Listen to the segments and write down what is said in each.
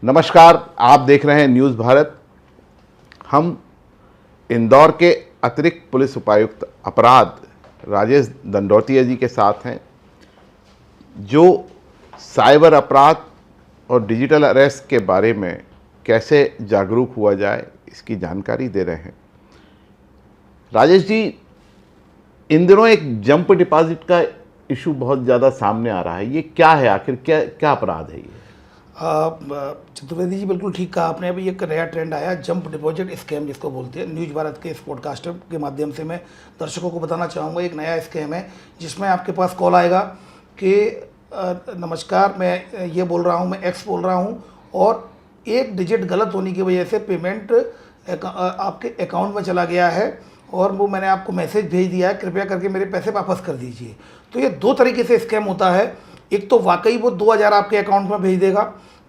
नमस्कार, आप देख रहे हैं न्यूज़ भारत। हम इंदौर के अतिरिक्त पुलिस उपायुक्त अपराध राजेश दंडौतिया जी के साथ हैं, जो साइबर अपराध और डिजिटल अरेस्ट के बारे में कैसे जागरूक हुआ जाए इसकी जानकारी दे रहे हैं। राजेश जी, इन दिनों एक जंप डिपॉजिट का इशू बहुत ज़्यादा सामने आ रहा है, ये क्या है? आखिर क्या क्या अपराध है ये? चतुर्वेदी जी, बिल्कुल ठीक कहा आपने। अभी एक नया ट्रेंड आया, जंप डिपॉजिट स्कैम जिसको बोलते हैं। न्यूज़ भारत के इस पॉडकास्ट के माध्यम से मैं दर्शकों को बताना चाहूँगा, एक नया स्कैम है जिसमें आपके पास कॉल आएगा कि नमस्कार, मैं ये बोल रहा हूँ, मैं एक्स बोल रहा हूँ, और एक डिजिट गलत होने की वजह से पेमेंट आपके अकाउंट में चला गया है और वो मैंने आपको मैसेज भेज दिया है, कृपया करके मेरे पैसे वापस कर दीजिए। तो ये दो तरीके से स्कैम होता है। एक तो वाकई वो 2000 आपके अकाउंट में भेज देगा,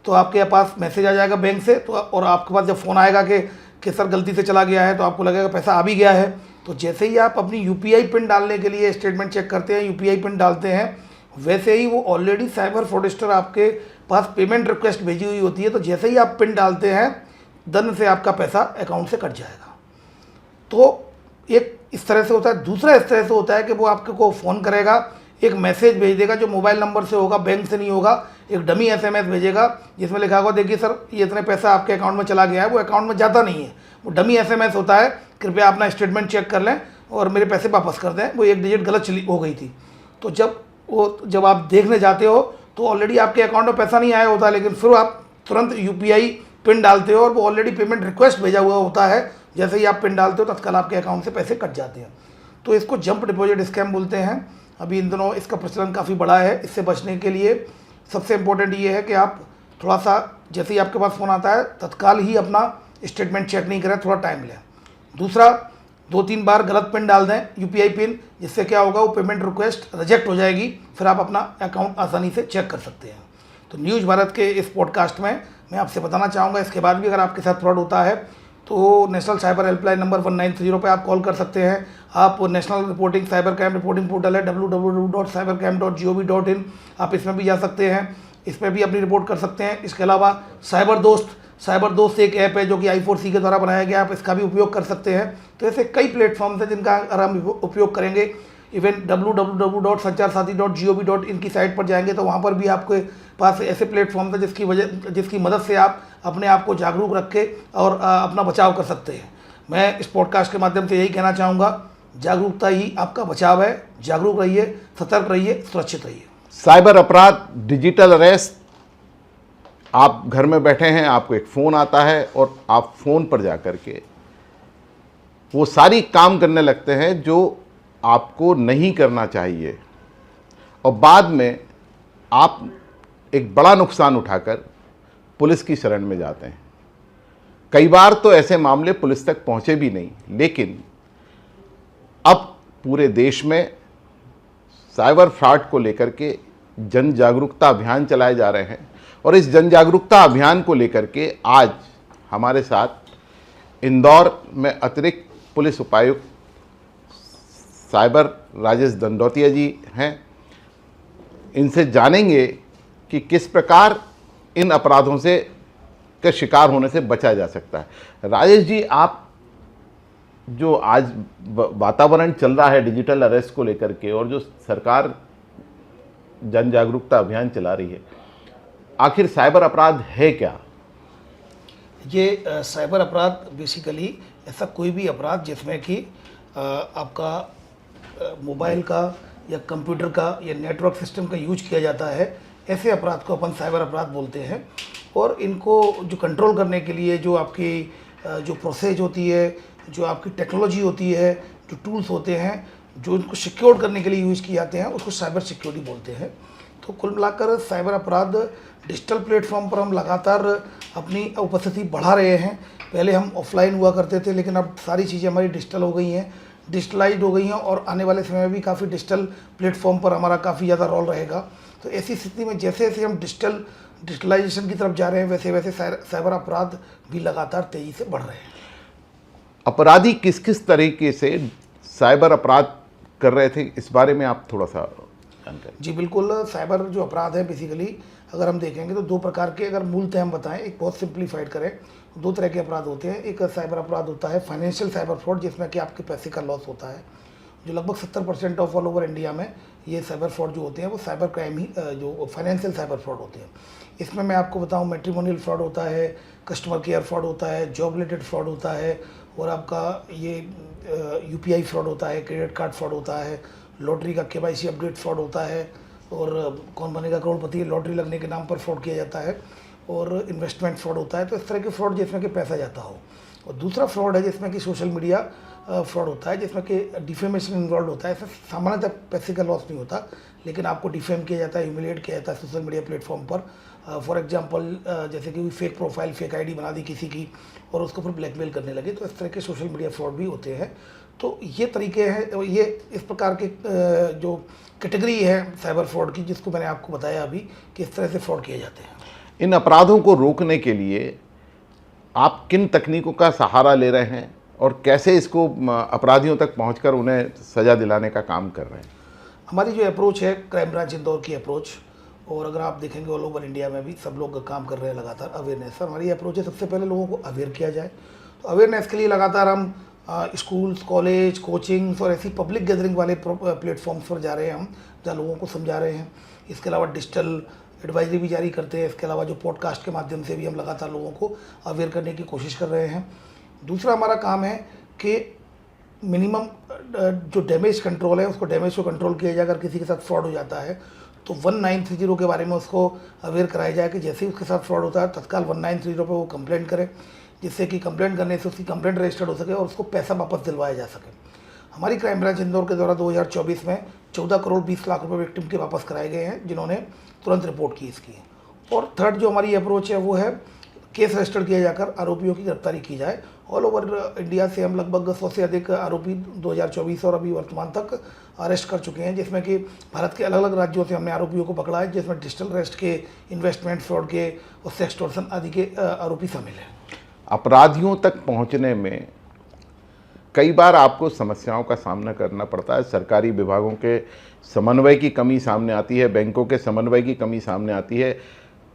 तो आपके पास मैसेज आ जाएगा बैंक से, तो और आपके पास जब फ़ोन आएगा कि सर गलती से चला गया है, तो आपको लगेगा पैसा आ भी गया है। तो जैसे ही आप अपनी यूपीआई पिन डालने के लिए स्टेटमेंट चेक करते हैं, यूपीआई पिन डालते हैं, वैसे ही वो ऑलरेडी साइबर फ्रॉडस्टर आपके पास पेमेंट रिक्वेस्ट भेजी हुई होती है। तो जैसे ही आप पिन डालते हैं, दन से आपका पैसा अकाउंट से कट जाएगा। तो एक इस तरह से होता है। दूसरा इस तरह से होता है कि वो आपको फ़ोन करेगा, एक मैसेज भेज देगा जो मोबाइल नंबर से होगा, बैंक से नहीं होगा, एक डमी एसएमएस भेजेगा जिसमें लिखा होगा, देखिए सर ये इतने पैसा आपके अकाउंट में चला गया है। वो अकाउंट में जाता नहीं है, वो डमी एसएमएस होता है, कृपया अपना स्टेटमेंट चेक कर लें और मेरे पैसे वापस कर दें, वो एक डिजिट गलत चली हो गई थी। तो जब आप देखने जाते हो तो ऑलरेडी आपके अकाउंट में पैसा नहीं आया होता, लेकिन फिर आप तुरंत यूपीआई पिन डालते हो और वो ऑलरेडी पेमेंट रिक्वेस्ट भेजा हुआ होता है। जैसे ही आप पिन डालते हो तत्काल आपके अकाउंट से पैसे कट जाते हैं। तो इसको जंप डिपॉजिट स्कैम बोलते हैं। अभी इन दिनों इसका प्रचलन काफ़ी बड़ा है। इससे बचने के लिए सबसे इम्पोर्टेंट ये है कि आप थोड़ा सा, जैसे ही आपके पास फ़ोन आता है, तत्काल ही अपना स्टेटमेंट चेक नहीं करें, थोड़ा टाइम लें। दूसरा, 2-3 बार गलत पिन डाल दें, यूपीआई पिन, जिससे क्या होगा, वो पेमेंट रिक्वेस्ट रिजेक्ट हो जाएगी, फिर आप अपना अकाउंट आसानी से चेक कर सकते हैं। तो न्यूज़ भारत के इस पॉडकास्ट में मैं आपसे बताना चाहूँगा, इसके बाद भी अगर आपके साथ फ्रॉड होता है तो नेशनल साइबर हेल्पलाइन नंबर 1930 पे आप कॉल कर सकते हैं। आप national reporting cyber crime reporting portal है www.cybercrime.gov.in, आप इसमें भी जा सकते हैं, इसमें भी अपनी रिपोर्ट कर सकते हैं। इसके अलावा साइबर दोस्त एक ऐप है जो कि I4C के द्वारा बनाया गया, आप इसका भी उपयोग कर सकते हैं। तो ऐसे कई प्लेटफॉर्म्स हैं जिनका अगर हम उपयोग करेंगे। इवन www.sancharsati.gov.in की साइट पर जाएंगे तो वहाँ पर भी आपके पास ऐसे प्लेटफॉर्म है जिसकी मदद से आप अपने आप को जागरूक रख के और अपना बचाव कर सकते हैं। मैं इस पॉडकास्ट के माध्यम से यही कहना चाहूँगा, जागरूकता ही आपका बचाव है। जागरूक रहिए, सतर्क रहिए, सुरक्षित रहिए। साइबर अपराध, डिजिटल अरेस्ट, आप घर में बैठे हैं, आपको एक फ़ोन आता है और आप फ़ोन पर जा कर के वो सारी काम करने लगते हैं जो आपको नहीं करना चाहिए, और बाद में आप एक बड़ा नुकसान उठाकर पुलिस की शरण में जाते हैं। कई बार तो ऐसे मामले पुलिस तक पहुंचे भी नहीं, लेकिन अब पूरे देश में साइबर फ्रॉड को लेकर के जन जागरूकता अभियान चलाए जा रहे हैं, और इस जन जागरूकता अभियान को लेकर के आज हमारे साथ इंदौर में अतिरिक्त पुलिस उपायुक्त साइबर राजेश दंडौतिया जी हैं। इनसे जानेंगे कि किस प्रकार इन अपराधों से के शिकार होने से बचा जा सकता है। राजेश जी, आप जो आज वातावरण चल रहा है डिजिटल अरेस्ट को लेकर के, और जो सरकार जन जागरूकता अभियान चला रही है, आखिर साइबर अपराध है क्या? ये साइबर अपराध बेसिकली ऐसा कोई भी अपराध जिसमें कि आपका मोबाइल का या कंप्यूटर का या नेटवर्क सिस्टम का यूज किया जाता है, ऐसे अपराध को अपन साइबर अपराध बोलते हैं। और इनको जो कंट्रोल करने के लिए जो आपकी जो प्रोसेस होती है, जो आपकी टेक्नोलॉजी होती है, जो टूल्स होते हैं, जो इनको सिक्योर करने के लिए यूज़ किए जाते हैं, उसको साइबर सिक्योरिटी बोलते हैं। तो कुल मिलाकर साइबर अपराध डिजिटल प्लेटफॉर्म पर हम लगातार अपनी उपस्थिति बढ़ा रहे हैं। पहले हम ऑफलाइन हुआ करते थे, लेकिन अब सारी चीज़ें हमारी डिजिटल हो गई हैं, डिजिटलाइज्ड हो गई हैं, और आने वाले समय में भी काफ़ी डिजिटल प्लेटफॉर्म पर हमारा काफ़ी ज़्यादा रोल रहेगा। तो ऐसी स्थिति में जैसे जैसे हम डिजिटलाइजेशन की तरफ जा रहे हैं, वैसे वैसे साइबर अपराध भी लगातार तेज़ी से बढ़ रहे हैं। अपराधी किस किस तरीके से साइबर अपराध कर रहे थे, इस बारे में आप थोड़ा सा जानकारी। जी बिल्कुल, साइबर जो अपराध है बेसिकली अगर हम देखेंगे तो दो प्रकार के, अगर मूलतः हम बताएं, एक बहुत सिंप्लीफाइड करें, दो तरह के अपराध होते हैं। एक साइबर अपराध होता है फाइनेंशियल साइबर फ्रॉड, जिसमें कि आपके पैसे का लॉस होता है, जो लगभग 70% ऑफ ऑल ओवर इंडिया में ये साइबर फ्रॉड जो होते हैं वो साइबर क्राइम ही जो फाइनेंशियल साइबर फ्रॉड होते हैं। इसमें मैं आपको बताऊं, मैट्रिमोनियल फ्रॉड होता है, कस्टमर केयर फ्रॉड होता है, जॉब रिलेटेड फ्रॉड होता है, और आपका ये यूपीआई फ्रॉड होता है, क्रेडिट कार्ड फ्रॉड होता है, लॉटरी का केवाईसी अपडेट फ्रॉड होता है, और कौन बनेगा करोड़पति लॉटरी लगने के नाम पर फ्रॉड किया जाता है, और इन्वेस्टमेंट फ्रॉड होता है। तो इस तरह के फ्रॉड जिसमें कि पैसा जाता हो। और दूसरा फ्रॉड है जिसमें कि सोशल मीडिया फ्रॉड होता है, जिसमें कि डिफेमेशन इन्वॉल्व होता है। इसमें सामान्यतः पैसे का लॉस नहीं होता, लेकिन आपको डिफेम किया जाता है, ह्यूमिलेट किया जाता है सोशल मीडिया प्लेटफॉर्म पर। फॉर एग्जांपल जैसे कि फेक प्रोफाइल, फेक आईडी बना दी किसी की और उसको फिर ब्लैकमेल करने लगे, तो इस तरह के सोशल मीडिया फ्रॉड भी होते हैं। तो ये तरीके हैं, ये इस प्रकार के जो कैटेगरी है साइबर फ्रॉड की, जिसको मैंने आपको बताया अभी कि इस तरह से फ्रॉड किए जाते हैं। इन अपराधों को रोकने के लिए आप किन तकनीकों का सहारा ले रहे हैं और कैसे इसको अपराधियों तक पहुंचकर उन्हें सज़ा दिलाने का काम कर रहे हैं? हमारी जो अप्रोच है क्राइम ब्रांच इंदौर की अप्रोच, और अगर आप देखेंगे ऑल ओवर इंडिया में भी सब लोग काम कर रहे हैं लगातार अवेयरनेस पर। हमारी अप्रोच है सबसे पहले लोगों को अवेयर किया जाए। तो अवेयरनेस के लिए लगातार हम स्कूल्स, कॉलेज, कोचिंग्स और ऐसी पब्लिक गैदरिंग वाले प्लेटफॉर्म्स पर जा रहे हैं हम, जहाँ लोगों को समझा रहे हैं। इसके अलावा डिजिटल एडवाइजरी भी जारी करते हैं। इसके अलावा जो पॉडकास्ट के माध्यम से भी हम लगातार लोगों को अवेयर करने की कोशिश कर रहे हैं। दूसरा हमारा काम है कि मिनिमम जो डैमेज कंट्रोल है, उसको डैमेज को कंट्रोल किया जाए। अगर किसी के साथ फ्रॉड हो जाता है तो 1930 के बारे में उसको अवेयर कराया जाए कि जैसे ही उसके साथ फ्रॉड होता है तत्काल 1930 पर वो कंप्लेंट करे, जिससे कि कंप्लेंट करने से उसकी कंप्लेंट रजिस्टर्ड हो सके और उसको पैसा वापस दिलवाया जा सके। हमारी क्राइम ब्रांच इंदौर के द्वारा 2024 में 14 करोड़ 20 लाख रुपए विक्टिम के वापस कराए गए हैं, जिन्होंने तुरंत रिपोर्ट की इसकी। और थर्ड जो हमारी अप्रोच है वो है केस रजिस्टर्ड किया जाकर आरोपियों की गिरफ्तारी की जाए। ऑल ओवर इंडिया से हम लगभग 100 से अधिक आरोपी 2024 और अभी वर्तमान तक अरेस्ट कर चुके हैं, जिसमें कि भारत के अलग अलग राज्यों से हमने आरोपियों को पकड़ा है, जिसमें डिजिटल अरेस्ट के, इन्वेस्टमेंट फ्रॉड के और सेक्सटॉर्शन आदि के आरोपी शामिल हैं। अपराधियों तक पहुंचने में कई बार आपको समस्याओं का सामना करना पड़ता है। सरकारी विभागों के समन्वय की कमी सामने आती है, बैंकों के समन्वय की कमी सामने आती है,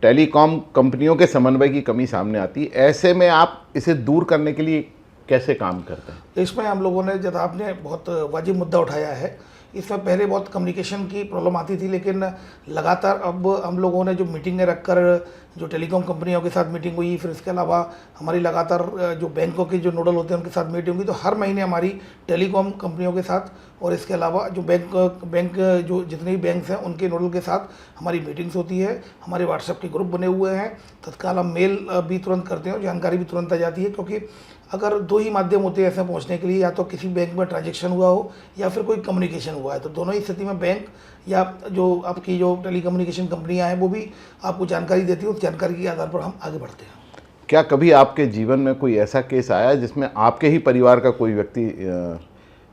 टेलीकॉम कंपनियों के समन्वय की कमी सामने आती है। ऐसे में आप इसे दूर करने के लिए कैसे काम करते हैं? इसमें हम लोगों ने, जब आपने बहुत वाजिब मुद्दा उठाया है, इसमें पहले बहुत कम्युनिकेशन की प्रॉब्लम आती थी, लेकिन लगातार अब हम लोगों ने जो मीटिंगें रखकर, जो टेलीकॉम कंपनियों के साथ मीटिंग हुई, फिर इसके अलावा हमारी लगातार जो बैंकों के जो नोडल होते हैं उनके साथ मीटिंग हुई, तो हर महीने हमारी टेलीकॉम कंपनियों के साथ और इसके अलावा जो बैंक जो जितने भी बैंक्स हैं उनके नोडल के साथ हमारी मीटिंग्स होती है। हमारे व्हाट्सएप के ग्रुप बने हुए हैं, तत्काल हम मेल भी तुरंत करते हैं और जानकारी भी तुरंत आ जाती है, क्योंकि अगर दो ही माध्यम होते हैं ऐसे पहुंचने के लिए, या तो किसी बैंक में ट्रांजैक्शन हुआ हो या फिर कोई कम्युनिकेशन हुआ है, तो दोनों ही स्थिति में बैंक या जो आपकी जो टेलीकम्युनिकेशन कंपनियां हैं वो भी आपको जानकारी देती है। उस जानकारी के आधार पर हम आगे बढ़ते हैं। क्या कभी आपके जीवन में कोई ऐसा केस आया जिसमें आपके ही परिवार का कोई व्यक्ति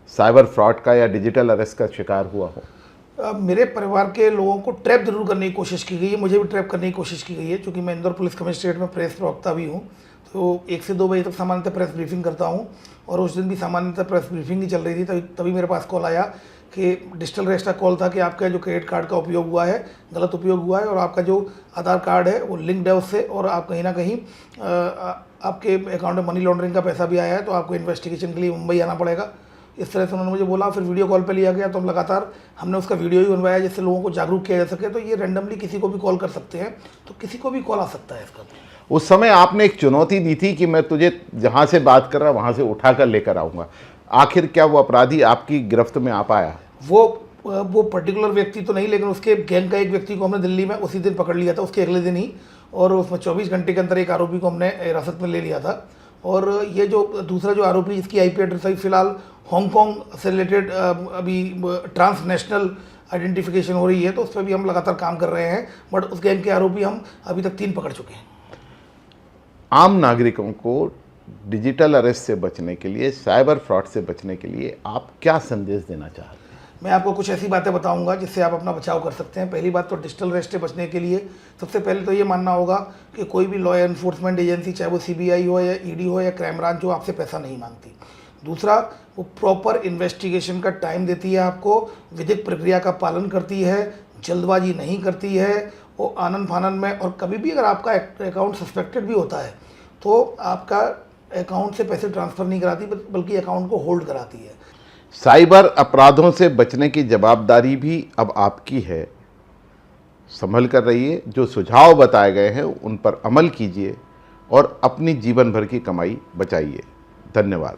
साइबर फ्रॉड का या डिजिटल अरेस्ट का शिकार हुआ हो? मेरे परिवार के लोगों को ट्रैप जरूर करने की कोशिश की गई है, मुझे भी ट्रैप करने की कोशिश की गई है, क्योंकि मैं इंदौर पुलिस कमिश्नरेट में प्रेस प्रवक्ता भी हूँ। तो 1 से 2 बजे तक सामान्यतः प्रेस ब्रीफिंग करता हूँ, और उस दिन भी सामान्यतः प्रेस ब्रीफिंग ही चल रही थी। तभी मेरे पास कॉल आया कि डिजिटल अरेस्ट का कॉल था कि आपका जो क्रेडिट कार्ड का उपयोग हुआ है, गलत उपयोग हुआ है, और आपका जो आधार कार्ड है वो लिंक्ड है उससे, और आप कहीं ना कहीं आपके अकाउंट में मनी लॉन्ड्रिंग का पैसा भी आया है, तो आपको इन्वेस्टिगेशन के लिए मुंबई आना पड़ेगा। इस तरह से उन्होंने मुझे बोला। फिर वीडियो कॉल पे लिया गया, तो हम लगातार हमने उसका वीडियो ही बनवाया जिससे लोगों को जागरूक किया जा सके। तो ये रैंडमली किसी को भी कॉल कर सकते हैं, तो किसी को भी कॉल आ सकता है इसका। उस समय आपने एक चुनौती दी थी कि मैं तुझे जहाँ से बात कर रहा वहाँ से उठा कर लेकर आऊँगा। आखिर क्या वो अपराधी आपकी गिरफ्त में आ पाया? वो पर्टिकुलर व्यक्ति तो नहीं, लेकिन उसके गैंग का एक व्यक्ति को हमने दिल्ली में उसी दिन पकड़ लिया था, उसके अगले दिन ही, और उसमें 24 घंटे के अंदर एक आरोपी को हमने हिरासत में ले लिया था। और ये जो दूसरा जो आरोपी, इसकी IP एड्रेस अभी फिलहाल हांगकांग से रिलेटेड अभी ट्रांसनेशनल आइडेंटिफिकेशन हो रही है, तो उस पर भी हम लगातार काम कर रहे हैं। बट उस गैंग के आरोपी हम अभी तक 3 पकड़ चुके हैं। आम नागरिकों को डिजिटल अरेस्ट से बचने के लिए, साइबर फ्रॉड से बचने के लिए आप क्या संदेश देना चाहते हैं? मैं आपको कुछ ऐसी बातें बताऊंगा जिससे आप अपना बचाव कर सकते हैं। पहली बात तो डिजिटल अरेस्ट से बचने के लिए सबसे पहले तो ये मानना होगा कि कोई भी लॉ एनफोर्समेंट एजेंसी, चाहे वो CBI हो या ED हो या क्राइम ब्रांच हो, आपसे पैसा नहीं मांगती। दूसरा, वो प्रॉपर इन्वेस्टिगेशन का टाइम देती है आपको, विधिक प्रक्रिया का पालन करती है, जल्दबाजी नहीं करती है, और आनन फानन में, और कभी भी अगर आपका अकाउंट सस्पेक्टेड भी होता है तो आपका अकाउंट से पैसे ट्रांसफ़र नहीं कराती, बल्कि अकाउंट को होल्ड कराती है। साइबर अपराधों से बचने की जवाबदारी भी अब आपकी है। संभल कर रहिए, जो सुझाव बताए गए हैं उन पर अमल कीजिए और अपनी जीवन भर की कमाई बचाइए। धन्यवाद।